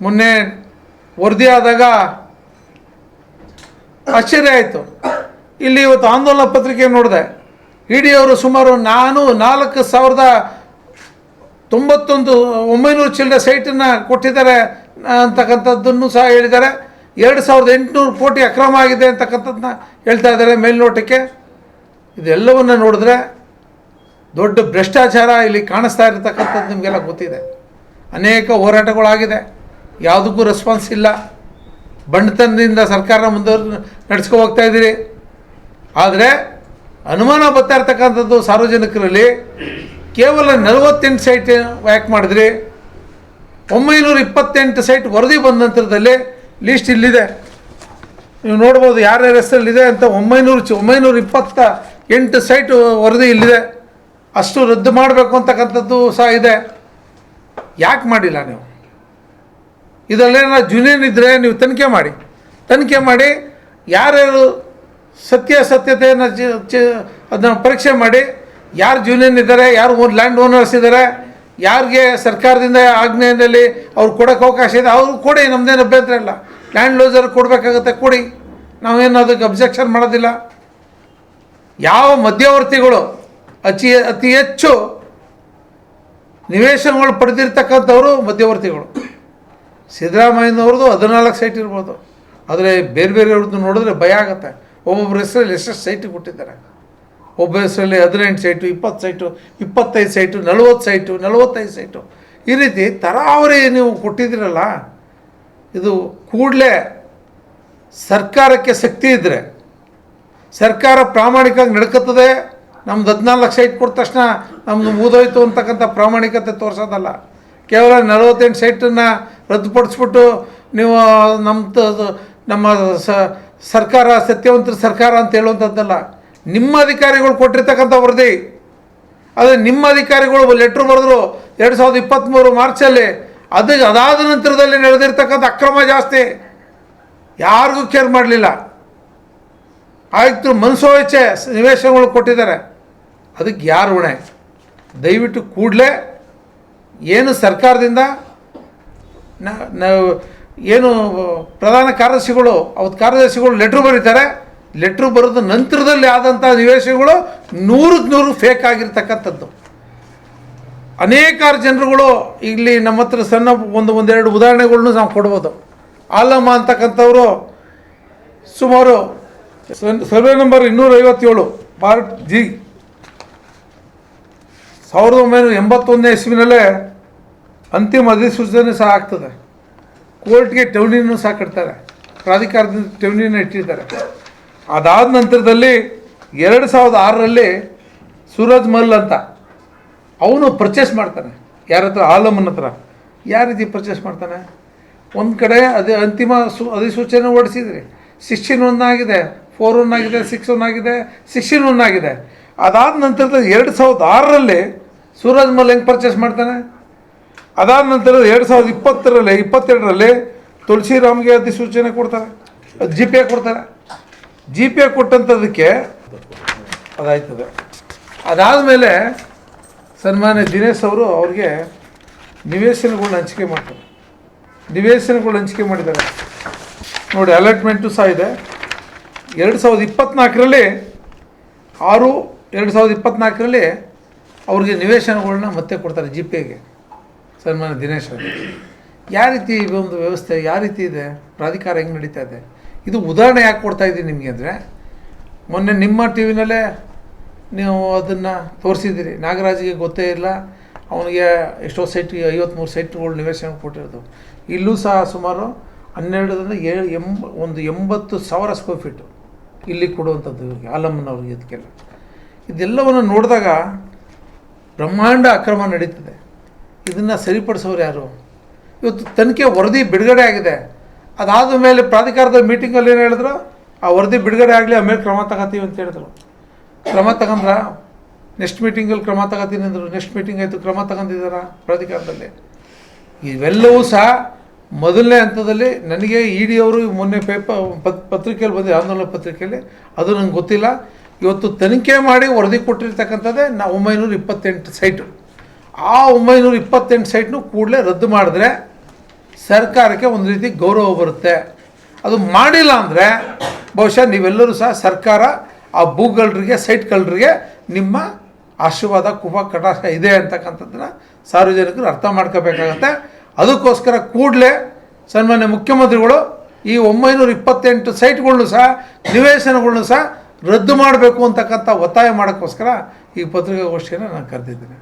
ಮೊನ್ನೆ ವರದಿ ಆದಾಗ ಆಶ್ಚರ್ಯ ಆಯಿತು. ಇಲ್ಲಿ ಇವತ್ತು ಆಂದೋಲನ ಪತ್ರಿಕೆ ನೋಡಿದೆ, ಇಡಿ ಅವರು ಸುಮಾರು 4,091 ಚಿಲ್ಲರೆ ಸೈಟನ್ನು ಕೊಟ್ಟಿದ್ದಾರೆ ಅಂತಕ್ಕಂಥದ್ದನ್ನು ಸಹ ಹೇಳಿದ್ದಾರೆ. 2,800 ಕೋಟಿ ಅಕ್ರಮ ಆಗಿದೆ ಅಂತಕ್ಕಂಥದ್ದನ್ನ ಹೇಳ್ತಾ ಇದ್ದಾರೆ ಮೇಲ್ನೋಟಕ್ಕೆ. ಇದೆಲ್ಲವನ್ನು ನೋಡಿದ್ರೆ ದೊಡ್ಡ ಭ್ರಷ್ಟಾಚಾರ ಇಲ್ಲಿ ಕಾಣಿಸ್ತಾ ಇರತಕ್ಕಂಥದ್ದು ನಿಮಗೆಲ್ಲ ಗೊತ್ತಿದೆ. ಅನೇಕ ಹೋರಾಟಗಳಾಗಿದೆ, ಯಾವುದಕ್ಕೂ ರೆಸ್ಪಾನ್ಸ್ ಇಲ್ಲ. ಬಂಡತನದಿಂದ ಸರ್ಕಾರನ ನಡೆಸ್ಕೊ ಹೋಗ್ತಾ ಇದ್ದೀರಿ. ಆದರೆ ಅನುಮಾನ ಬರ್ತಾ ಇರ್ತಕ್ಕಂಥದ್ದು ಸಾರ್ವಜನಿಕರಲ್ಲಿ ಕೇವಲ 48 ಸೈಟ್ ಯಾಕೆ ಮಾಡಿದ್ರಿ? 928 ಸೈಟ್ ವರದಿ ಬಂದ ನಂತರದಲ್ಲಿ ಲೀಸ್ಟ್ ಇಲ್ಲಿದೆ, ನೀವು ನೋಡ್ಬೋದು ಯಾರ್ಯಾರ ಹೆಸರಲ್ಲಿದೆ ಅಂತ. 928 ಸೈಟ್ ವರದಿ ಇಲ್ಲಿದೆ. ಅಷ್ಟು ರದ್ದು ಮಾಡಬೇಕು ಅಂತಕ್ಕಂಥದ್ದು ಸಹ ಇದೆ. ಯಾಕೆ ಮಾಡಿಲ್ಲ ನೀವು? ಇದರಲ್ಲೇನಾದ್ರು ಜುನಿಯನ್ ಇದ್ದರೆ ನೀವು ತನಿಖೆ ಮಾಡಿ ಯಾರ್ಯಾರು ಸತ್ಯತೆಯನ್ನು ಅದನ್ನು ಪರೀಕ್ಷೆ ಮಾಡಿ, ಯಾರು ಜೂನಿಯನ್ ಇದ್ದಾರೆ, ಯಾರು ಲ್ಯಾಂಡ್ ಓನರ್ಸ್ ಇದ್ದಾರೆ, ಯಾರಿಗೆ ಸರ್ಕಾರದಿಂದ ಆಜ್ಞೆಯಲ್ಲಿ ಅವ್ರು ಕೊಡೋಕ್ಕೆ ಅವಕಾಶ ಇದೆ ಅವ್ರು ಕೊಡಿ, ನಮ್ಮದೇನು ಅಭ್ಯಂತರ ಇಲ್ಲ. ಲ್ಯಾಂಡ್ ಲೂಸರ್ ಕೊಡಬೇಕಾಗುತ್ತೆ, ಕೊಡಿ, ನಾವೇನು ಅದಕ್ಕೆ ಅಬ್ಜೆಕ್ಷನ್ ಮಾಡೋದಿಲ್ಲ. ಯಾವ ಮಧ್ಯವರ್ತಿಗಳು ಅತಿ ಹೆಚ್ಚು ನಿವೇಶನಗಳು ಪಡೆದಿರ್ತಕ್ಕಂಥವರು ಮಧ್ಯವರ್ತಿಗಳು. ಸಿದ್ದರಾಮಯ್ಯನವ್ರದ್ದು 14 ಸೈಟ್ ಇರ್ಬೋದು, ಆದರೆ ಬೇರೆಯವ್ರದ್ದು ನೋಡಿದ್ರೆ ಭಯ ಆಗುತ್ತೆ. ಒಬ್ಬೊಬ್ಬರ ಹೆಸರಲ್ಲಿ ಎಷ್ಟೆಷ್ಟು ಸೈಟ್ ಕೊಟ್ಟಿದ್ದಾರೆ. ಒಬ್ಬ ಹೆಸರಲ್ಲಿ 18 site, 20 site, 25 site, 40 site, 45 site, ಈ ರೀತಿ ತರಾವರಿ ನೀವು ಕೊಟ್ಟಿದ್ದೀರಲ್ಲ. ಇದು ಕೂಡಲೇ ಸರ್ಕಾರಕ್ಕೆ ಶಕ್ತಿ ಇದ್ದರೆ, ಸರ್ಕಾರ ಪ್ರಾಮಾಣಿಕವಾಗಿ ನಡ್ಕೊತದೆ. ನಮ್ದು 14 ಸೈಟ್ ಕೊಟ್ಟ ತಕ್ಷಣ ನಮ್ಮದು ಮುಗಿದೋಯ್ತು ಅಂತಕ್ಕಂಥ ಪ್ರಾಮಾಣಿಕತೆ ತೋರಿಸೋದಲ್ಲ. ಕೇವಲ 48 ಸೈಟನ್ನು ರದ್ದುಪಡಿಸ್ಬಿಟ್ಟು ನೀವು ನಮ್ಮ ಸರ್ಕಾರ ಸತ್ಯವಂತರ ಸರ್ಕಾರ ಅಂತ ಹೇಳುವಂಥದ್ದಲ್ಲ. ನಿಮ್ಮ ಅಧಿಕಾರಿಗಳು ಕೊಟ್ಟಿರ್ತಕ್ಕಂಥ ವರದಿ, ಅದೇ ನಿಮ್ಮ ಅಧಿಕಾರಿಗಳು ಲೆಟ್ರ್ ಬರೆದ್ರು 2023 ಮಾರ್ಚಲ್ಲಿ. ಅದಾದ ನಂತರದಲ್ಲಿ ನಡೆದಿರ್ತಕ್ಕಂಥ ಅಕ್ರಮ ಜಾಸ್ತಿ, ಯಾರಿಗೂ ಕೇರ್ ಮಾಡಲಿಲ್ಲ. ಆಯುಕ್ತರು ಮನಸೋಇಚ್ಛೆ ನಿವೇಶನಗಳು ಕೊಟ್ಟಿದ್ದಾರೆ. ಅದಕ್ಕೆ ಯಾರು ಹೊಣೆ? ದಯವಿಟ್ಟು ಕೂಡಲೇ ಏನು ಸರ್ಕಾರದಿಂದ ಏನು ಪ್ರಧಾನ ಕಾರ್ಯದರ್ಶಿಗಳು ಲೆಟ್ರ್ ಬರೀತಾರೆ, ಲೆಟ್ರ್ ಬರೋದು ನಂತರದಲ್ಲಿ ಆದಂಥ ನಿವೇಶನಗಳು 100% ಫೇಕ್ ಆಗಿರ್ತಕ್ಕಂಥದ್ದು. ಅನೇಕಾರು ಜನರುಗಳು ಇಲ್ಲಿ ನಮ್ಮ ಹತ್ರ ಸಣ್ಣ ಒಂದೆರಡು ಉದಾಹರಣೆಗಳನ್ನು ನಾವು ಕೊಡ್ಬೋದು. ಆಲಮ್ಮ ಅಂತಕ್ಕಂಥವರು ಸುಮಾರು ಸರ್ವೆ ನಂಬರ್ 257 ಪಾರ್ಟ್ ಜಿ 1981 ಇಸ್ವಿನಲ್ಲೇ ಅಂತಿಮ ಅಧಿಸೂಚನೆ ಸಹ ಆಗ್ತದೆ. ಕೋರ್ಟ್ಗೆ ಠೇವಣಿಯನ್ನು ಸಹ ಕಟ್ತಾರೆ, ಪ್ರಾಧಿಕಾರದಿಂದ ಠೇವಣಿಯನ್ನು ಇಟ್ಟಿರ್ತಾರೆ. ಅದಾದ ನಂತರದಲ್ಲಿ 2006ರಲ್ಲಿ ಸೂರಜ್ ಮಲ್ ಅಂತ ಅವನು ಪರ್ಚೇಸ್ ಮಾಡ್ತಾನೆ. ಯಾರ ಹತ್ರ? ಆಲಮ್ಮನ ಹತ್ರ. ಯಾವ ರೀತಿ ಪರ್ಚೇಸ್ ಮಾಡ್ತಾನೆ? ಒಂದು ಕಡೆ ಅದೇ ಅಂತಿಮ ಅಧಿಸೂಚನೆ ಹೊಡಿಸಿದ್ರಿ, 61 ಆಗಿದೆ, 41 ಆಗಿದೆ, 61 ಆಗಿದೆ, 61 ಆಗಿದೆ. ಅದಾದ ನಂತರದಲ್ಲಿ 2006ರಲ್ಲಿ ಸೂರಜ್ ಮಲ್ ಹೆಂಗೆ ಪರ್ಚೇಸ್ ಮಾಡ್ತಾನೆ? ಅದಾದ ನಂತರ 2022ರಲ್ಲಿ ತುಳಸಿರಾಮ್ಗೆ ಅಧಿಸೂಚನೆ ಕೊಡ್ತಾರೆ, GP ಕೊಡ್ತಾರೆ. GP ಕೊಟ್ಟಂಥದಕ್ಕೆ ಅದಾಯ್ತದೆ. ಅದಾದಮೇಲೆ ಸನ್ಮಾನ್ಯ ದಿನೇಶ್ ಅವರು ಅವ್ರಿಗೆ ನಿವೇಶನಗಳನ್ನ ಹಂಚಿಕೆ ಮಾಡ್ತಾರೆ. ಹಂಚಿಕೆ ಮಾಡಿದ್ದಾರೆ ನೋಡಿ, ಅಲಾಟ್ಮೆಂಟು ಸಹ ಇದೆ. 2024ರಲ್ಲಿ 6/2024ರಲ್ಲಿ ಅವ್ರಿಗೆ ನಿವೇಶನಗಳನ್ನ ಮತ್ತೆ ಕೊಡ್ತಾರೆ GPಗೆ, ಸನ್ಮಾನ್ಯ ದಿನೇಶ್ ಅವರು. ಯಾವ ರೀತಿ ಒಂದು ವ್ಯವಸ್ಥೆ, ಯಾವ ರೀತಿ ಇದೆ, ಪ್ರಾಧಿಕಾರ ಹೆಂಗೆ ನಡೀತಾ ಇದೆ? ಇದು ಉದಾಹರಣೆ ಯಾಕೆ ಕೊಡ್ತಾ ಇದ್ದೀನಿ ನಿಮಗೆ ಅಂದರೆ, ಮೊನ್ನೆ ನಿಮ್ಮ ಟಿ ವಿನಲ್ಲೇ ನೀವು ಅದನ್ನು ತೋರಿಸಿದ್ದೀರಿ. ನಾಗರಾಜ್ಗೆ ಗೊತ್ತೇ ಇಲ್ಲ, ಅವನಿಗೆ ಎಷ್ಟೋ ಸೈಟ್ 53 ಸೈಟ್ಗಳು ನಿವೇಶನ ಕೊಟ್ಟಿರೋದು. ಇಲ್ಲೂ ಸಹ ಸುಮಾರು 80,000 ಸ್ಕ್ವೇರ್ ಫೀಟು ಇಲ್ಲಿ ಕೊಡುವಂಥದ್ದು ಇವ್ರಿಗೆ, ಆಲಮ್ಮನವ್ರಿಗೆ. ಇದಕ್ಕೆಲ್ಲ ಇದೆಲ್ಲವನ್ನು ನೋಡಿದಾಗ ಬ್ರಹ್ಮಾಂಡ ಅಕ್ರಮ ನಡೀತದೆ. ಇದನ್ನು ಸರಿಪಡಿಸೋರು ಯಾರು? ಇವತ್ತು ತನಿಖೆ ವರದಿ ಬಿಡುಗಡೆ ಆಗಿದೆ. ಅದಾದ ಮೇಲೆ ಪ್ರಾಧಿಕಾರದ ಮೀಟಿಂಗಲ್ಲಿ ಏನು ಹೇಳಿದ್ರು? ಆ ವರದಿ ಬಿಡುಗಡೆ ಆಗಲಿ, ಆಮೇಲೆ ಕ್ರಮ ತಗೋತೀವಿ ಅಂತ ಹೇಳಿದ್ರು. ಕ್ರಮ ತಗೊಂಡ್ರ? ನೆಕ್ಸ್ಟ್ ಮೀಟಿಂಗಲ್ಲಿ ಕ್ರಮ ತಗೋತೀನಿ ಅಂದರು. ನೆಕ್ಸ್ಟ್ ಮೀಟಿಂಗ್ ಆಯಿತು, ಕ್ರಮ ತಗೊಂಡಿದ್ದಾರ ಪ್ರಾಧಿಕಾರದಲ್ಲಿ? ಇವೆಲ್ಲವೂ ಸಹ ಮೊದಲನೇ ಹಂತದಲ್ಲಿ ನನಗೆ ED ಅವರು ಮೊನ್ನೆ ಪತ್ರಿಕೆಯಲ್ಲಿ ಬಂದಿದೆ, ಆಂದೋಲನ ಪತ್ರಿಕೆಯಲ್ಲಿ. ಅದು ನಂಗೆ ಗೊತ್ತಿಲ್ಲ. ಇವತ್ತು ತನಿಖೆ ಮಾಡಿ ವರದಿ ಕೊಟ್ಟಿರ್ತಕ್ಕಂಥದ್ದೇ 928 ಸೈಟು. ಆ 928 ಸೈಟ್ನು ಕೂಡಲೇ ರದ್ದು ಮಾಡಿದ್ರೆ ಸರ್ಕಾರಕ್ಕೆ ಒಂದು ರೀತಿ ಗೌರವ ಬರುತ್ತೆ. ಅದು ಮಾಡಿಲ್ಲ ಅಂದರೆ ಬಹುಶಃ ನೀವೆಲ್ಲರೂ ಸಹ ಸರ್ಕಾರ ಆ ಭೂಗಳ್ರಿಗೆ ಸೈಟ್ಗಳ್ರಿಗೆ ನಿಮ್ಮ ಆಶೀರ್ವಾದ ಕುಪ ಕಟಾಕ್ಷ ಇದೆ ಅಂತಕ್ಕಂಥದ್ದನ್ನ ಸಾರ್ವಜನಿಕರು ಅರ್ಥ ಮಾಡ್ಕೋಬೇಕಾಗತ್ತೆ. ಅದಕ್ಕೋಸ್ಕರ ಕೂಡಲೇ ಸನ್ಮಾನ್ಯ ಮುಖ್ಯಮಂತ್ರಿಗಳು ಈ 928 ಸೈಟ್ಗಳ್ನು ಸಹ ನಿವೇಶನಗಳ್ನು ಸಹ ರದ್ದು ಮಾಡಬೇಕು ಅಂತಕ್ಕಂಥ ಒತ್ತಾಯ ಮಾಡೋಕ್ಕೋಸ್ಕರ ಈ ಪತ್ರಿಕಾಗೋಷ್ಠಿಯನ್ನು ನಾನು ಕರೆದಿದ್ದೇನೆ.